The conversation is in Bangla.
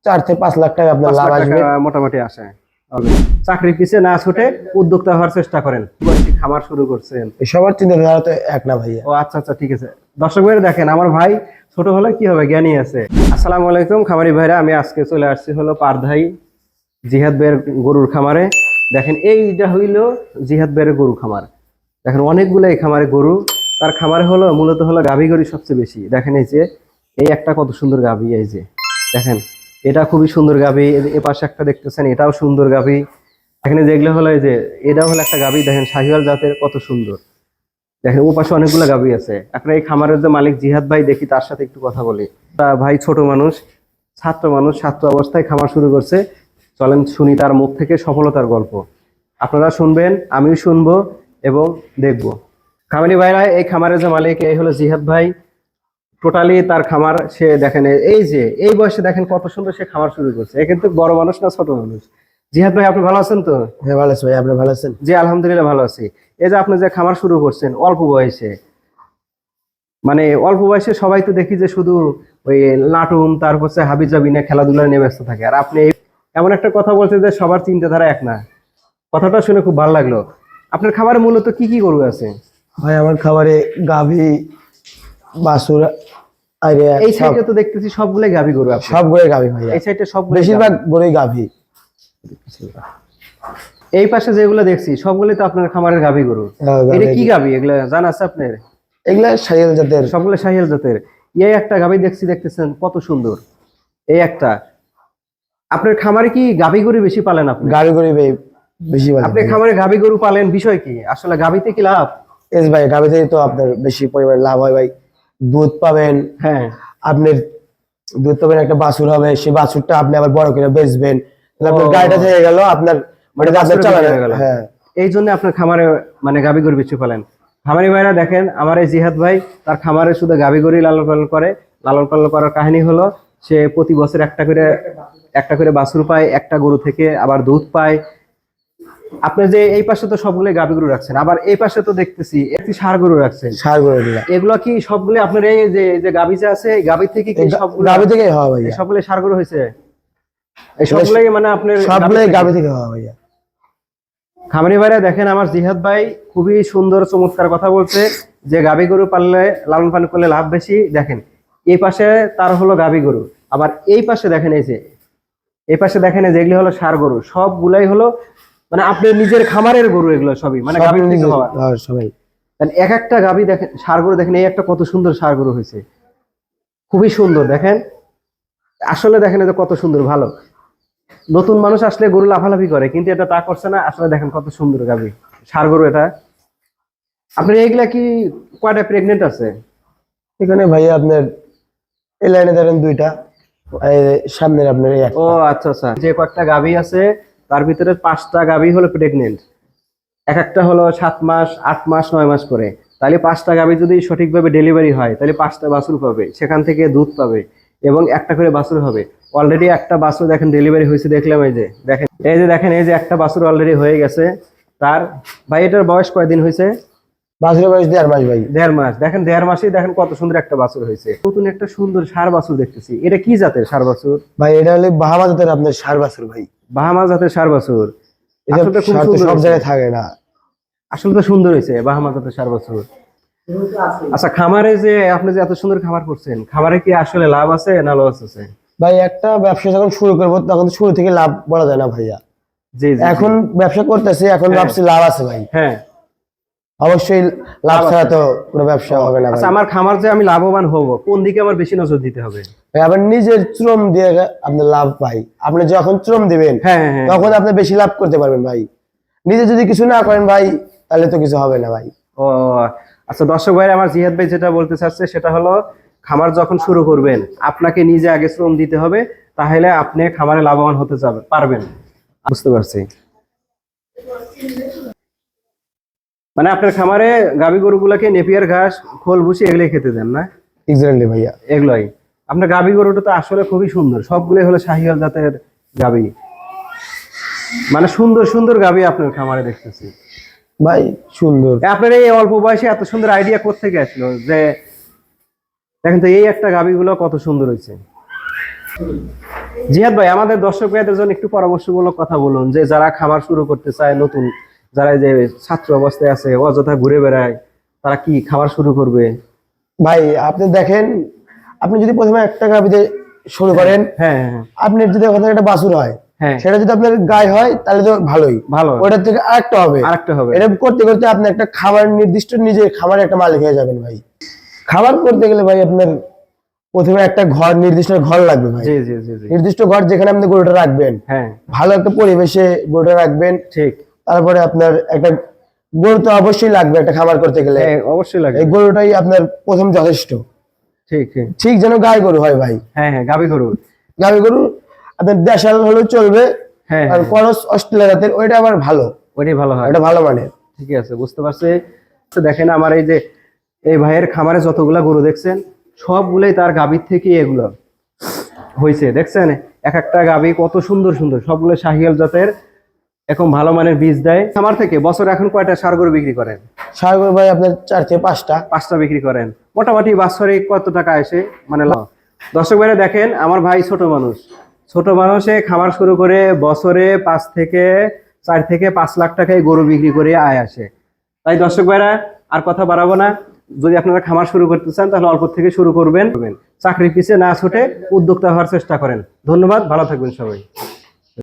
4 থেকে 5 লাখ টাকা আপনার লাভ আসবে মোটামুটি আসে। চাকরির পিছে না ছুটে উদ্যোক্তা হওয়ার চেষ্টা করেন। খামার শুরু করছেন, সবার চিন্তাধারা তো এক না ভাইয়া। ও আচ্ছা আচ্ছা, ঠিক আছে। দর্শক ভাইরা দেখেন, আমার ভাই ছোট হলে কি হবে, জ্ঞানী আছে। আসসালামু আলাইকুম খামারি ভাইরা, আমি আজকে চলে আসছি হলো পারধাই জিহাদ ভাইয়ের গরুর খামারে। দেখেন এইটা হইল জিহাদ ভাইয়ের গরু খামার। দেখেন অনেকগুলো এই খামারে গরু, তার খামারে হলো মূলত হলো গাভী গরু সবচেয়ে বেশি। দেখেন এই যে এই একটা কত সুন্দর গাভী, এই যে দেখেন এটা খুবই সুন্দর গাভী। এ পাশে একটা দেখতেছেন, এটাও সুন্দর গাভী। এখানে যেগুলো হলো এই যে এটাও হলো একটা গাভী, দেখেন শাহিওয়াল জাতের, কত সুন্দর। দেখেন ও পাশে অনেকগুলো গাভী আছে। এখন এই খামারের যে মালিক জিহাদ ভাই, দেখি তার সাথে একটু কথা বলি। তা ভাই ছোট মানুষ, ছাত্র অবস্থায় খামার শুরু করছে। চলেন শুনি তার মুখ থেকে সফলতার গল্প। আপনারা শুনবেন, আমিও শুনবো এবং দেখবো। খামারি ভাইরা, এই খামারের যে মালিক এই হলো জিহাদ ভাই। টোটালি তার খামার, সে দেখেন এই যে এই বয়সে দেখেন কত সুন্দর সে খামার শুরু করছে। এ কিন্তু বড় মানুষ না, ছোট মানুষ। জিহাদ ভাই আপনি ভালো আছেন তো? হ্যাঁ ভালো আছি ভাই, আপনি ভালো আছেন? জি আলহামদুলিল্লাহ ভালো আছি। এই যে আপনি যে খামার শুরু করছেন অল্প বয়সে, মানে অল্প বয়সে সবাই তো দেখি যে শুধু ওই নাটুম তারপর হাবিজাবি না খেলাধুলা নিয়ে ব্যস্ত থাকে, আর আপনি এমন একটা কথা বলছেন যে সবার চিন্তাধারা এক না। কথাটা শুনে খুব ভালো লাগলো। আপনার খামারে মূলত কি কি গরু আছে? ভাই আমার খাবারে গাভী, বাছুর, এই সাইডে তো দেখতেছি সবগুলাই গাভী গরু। সবগুলো গাভী ভাইয়া, এই সাইডে সব বেশিরভাগ গরুই গাভী। এই পাশে যেগুলো দেখছি সবগুলোই তো আপনার খামারের গাভী গরু। এটা কি গাভী, এগুলা জানা আছে আপনার? এগুলা শাহিওয়াল জাতের, সবগুলো শাহিওয়াল জাতের। এই একটা গাভী দেখতেছেন কত সুন্দর। এই একটা আপনার খামারে কি গাভী গরু বেশি পালেন? আপনি গাভী গরু বেশি পালেন? আপনি খামারে গাভী গরু পালেন, বিষয় কি আসলে গাভীতে কি লাভ? এস ভাই, গাভীতে তো আপনার বেশি পরিমাণে লাভ হয় ভাই। দুধ পাবেন, হ্যাঁ আপনার দুধ পাবেন, একটা বাছুর হবে, সেই বাছুরটা আপনি আবার বড় করে বেচবেন, আপনার গাড়িটা থেকে গেল আপনার, মানে আপনার চালানো গেল। হ্যাঁ, এই জন্য আপনার খামারে মানে গাভী গরু বেশি পালেন। খামারি ভাইরা দেখেন, আমার এই জিহাদ ভাই তার খামারে শুধু গাভী গরুই লালন পালন করে। লালন পালন করার কাহিনী হলো সে প্রতি বছর একটা করে বাছুর পায়, একটা গরু থেকে আবার দুধ পায়। আপনি যে এই পাশে তো সবগুলো গাভী গরু রাখছেন, আবার এই পাশে তো দেখতেছি একটি ষাঁড় গরু রাখছেন। ষাঁড় গরু এগুলো কি সবগুলো আপনার এই যে গাভী যে আছে, এই গাভী থেকে কি সবগুলো গাভী থেকে হয় ভাইয়া? সবগুলো ষাঁড় গরু হয়েছে? এই সবগুলোই মানে আপনার সবগুলোই গাভী থেকে হয় ভাইয়া। খামারি ভাইরা দেখেন, আমার জিহাদ ভাই খুবই সুন্দর চমৎকার কথা বলছে যে গাভী গরু পাললে, লালন পালন করলে লাভ বেশি। দেখেন এই পাশে তার হলো গাভী গরু, আবার এই পাশে দেখেন এই যে এই পাশে দেখেন যেগুলি হলো ষাঁড় গরু, সবগুলাই হলো মানে আপনার নিজের খামারের গরু। এগুলো সবই মানে গাভী থেকে হওয়া সবাই। এক একটা গাভী দেখেন, ষাঁড় গরু দেখেন, এই একটা কত সুন্দর ষাঁড় গরু হয়েছে, খুবই সুন্দর। দেখেন আসলে দেখেন এটা কত সুন্দর। ভালো নতুন মানুষ আসলে গরু লাফালাফি করে, কিন্তু এটা তা করছে না। আসলে দেখেন কত সুন্দর গাভী, ষাঁড় গরু এটা। আপনার এইগুলা কি কয়টা প্রেগনেন্ট আছে এখানে ভাইয়া? আপনার এই লাইনে ধরেন 2টা, সামনের আপনার ও আচ্ছা আচ্ছা, যে কয়েকটা গাভী আছে তার ভিতরে 5টা গাভী হলো প্রেগনেন্ট। একটা হলো 7 মাস, 8 মাস, 9 মাস করে। তাহলে 5টা গাভী যদি সঠিকভাবে ডেলিভারি হয়, তাহলে 5টা বাছুর পাবে, সেখান থেকে দুধ পাবে এবং একটা করে বাছুর হবে। অলরেডি একটা বাছুর দেখেন ডেলিভারি হয়েছে, দেখলাম। এই যে দেখেন, এই যে একটা বাছুর অলরেডি হয়ে গেছে তার। ভাই এটার বয়স কয়দিন হয়েছে? বাছুরের বয়স 1.5 মাস ভাই। 1.5 মাস। দেখেন 1.5 মাসেই দেখেন কত সুন্দর একটা বাছুর হয়েছে। নতুন একটা সুন্দর ষাঁড় বাছুর দেখতেছি। এটা কি জাতের ষাঁড় বাছুর ভাই? এটা হলো বাহামা জাতের আপনার ষাঁড় বাছুর ভাই। বাহামা জাতের ষাঁড় বাছুর। আসলে খুব সুন্দর, সব জায়গায় থাকে না। আসলে তো সুন্দর হয়েছে বাহামা জাতের ষাঁড় বাছুর। আচ্ছা, খামারে যে আপনি যে এত সুন্দর খামার করছেন, খামারে কি আসলে লাভ আছে না লস আছে? ভাই একটা ব্যবসা যখন শুরু করবো তখন শুরু থেকে লাভ বলা যায় না ভাইয়া। জি এখন ব্যবসা করতেছি, এখন ভাবছি লাভ আছে ভাই। হ্যাঁ অবশ্যই, লাভ ছাড়া তো কোনো ব্যবসা হবে না। আচ্ছা, আমার খামার যে আমি লাভবান হব, কোন দিকে আমার বেশি নজর দিতে হবে? ভাই আবার নিজের শ্রম দিয়ে আপনি লাভ পাই। আপনি যখন শ্রম দিবেন তখন আপনি বেশি লাভ করতে পারবেন ভাই। নিজে যদি কিছু না করেন ভাই, তাহলে তো কিছু হবে না ভাই। ও আচ্ছা, দর্শক ভাই, আমার জিহাদ ভাই যেটা বলতে চাচ্ছে সেটা হলো, খামার যখন শুরু করবেন আপনাকে নিজে আগে শ্রম দিতে হবে, তাহলে আপনি খামারে লাভবান হতে পারবেন। বুঝতে পারছি। মানে আপনার খামারে গাভী গরুগুলাকে নেপিয়ার ঘাস, খোল ভুসি এগুলোই খেতে দেন না? এক্স্যাক্টলি ভাইয়া, এগুলোই। আপনার গাভী গরুটা তো আসলে খুবই সুন্দর, সবগুলোই হলো শাহিওয়াল জাতের গাভী। মানে সুন্দর সুন্দর গাভী আপনার খামারে দেখতেছি ভাই। সুন্দর। আপনার এই অল্প বয়সে এত সুন্দর আইডিয়া কোত্থেকে আসলো যে দেখেন তো এই একটা গাভী গুলো কত সুন্দর হয়েছে। জিহাদ ভাই, আমাদের দর্শক ভাইদের জন্য একটু পরামর্শমূলক কথা বলুন, যে যারা খামার শুরু করতে চায়, নতুন যারা যে ছাত্র অবস্থায় আছে, অযথা ঘুরে বেড়ায়, তারা কি খামার শুরু করবে? ভাই আপনি দেখেন, আপনি যদি প্রথমে একটা গাভীতে শুরু করেন, হ্যাঁ হ্যাঁ আপনার যদি ওখানে একটা বাছুর হয়, হ্যাঁ, সেটা যদি আপনার গায়ে হয় তাহলে তো ভালোই, ভালো, ওটার থেকে আরেকটা হবে, আরেকটা হবে। এটা করতে করতে আপনি একটা খাবার নির্দিষ্ট নিজে খামারের একটা মালিক হয়ে যাবেন ভাই। খাবার করতে গেলে ভাই আপনার প্রথমে একটা ঘর, নির্দিষ্ট ঘর লাগবে ভাই। জি জি জি জি, নির্দিষ্ট ঘর যেখানে আপনি গরুটা রাখবেন, হ্যাঁ ভালো একটা পরিবেশে গরুটা রাখবেন। ঠিক, তারপরে আপনার একটা গরু তো অবশ্যই লাগবে একটা খামার করতে গেলে, হ্যাঁ অবশ্যই লাগে, এই গরুটাই আপনার প্রথম যথেষ্ট। ঠিক ঠিক, ঠিক যেন গাই গরু হয় ভাই, হ্যাঁ হ্যাঁ, গাভী গরু, গাভী গরু আপনার দেশাল হলেও চলবে, হ্যাঁ আর হ্যাঁ, করস অস্ট্রেলিয়া জাতের ওইটা আবার ভালো, ওইটাই ভালো হয়। ওটা ভালো মানের। ঠিক আছে, বুঝতে পারছি। তো দেখেন আমার এই যে এই ভাইয়ের খামারে যতগুলা গরু দেখছেন, সবগুলাই তার গাভীর থেকে এগুলো হয়েছে, দেখছেন এক একটা গাভী কত সুন্দর সুন্দর, সবগুলো শাহিয়াল জাতের, এখন ভালো মানের বীজ দেয়। খামার থেকে বছরে এখন কয়টা ষাঁড় গরু বিক্রি করেন? ষাঁড় গরু ভাই আপনার 4 থেকে 5টা। 5টা বিক্রি করেন, মোটামুটি বাৎসরিক কত টাকা আসে মানে লাভ? দর্শক ভাইরা দেখেন, আমার ভাই ছোট মানুষ, ছোট মানুষে খামার শুরু করে বছরে 4 থেকে 5 লাখ টাকায় গরু বিক্রি করে আয় আসে। তাই দর্শক ভাইরা আর কথা বাড়াবো না, যদি আপনারা খামার শুরু করতে চান তাহলে অল্প থেকে শুরু করবেন, চাকরির পিছে না ছুটে উদ্যোক্তা হওয়ার চেষ্টা করেন। ধন্যবাদ, ভালো থাকবেন সবাই।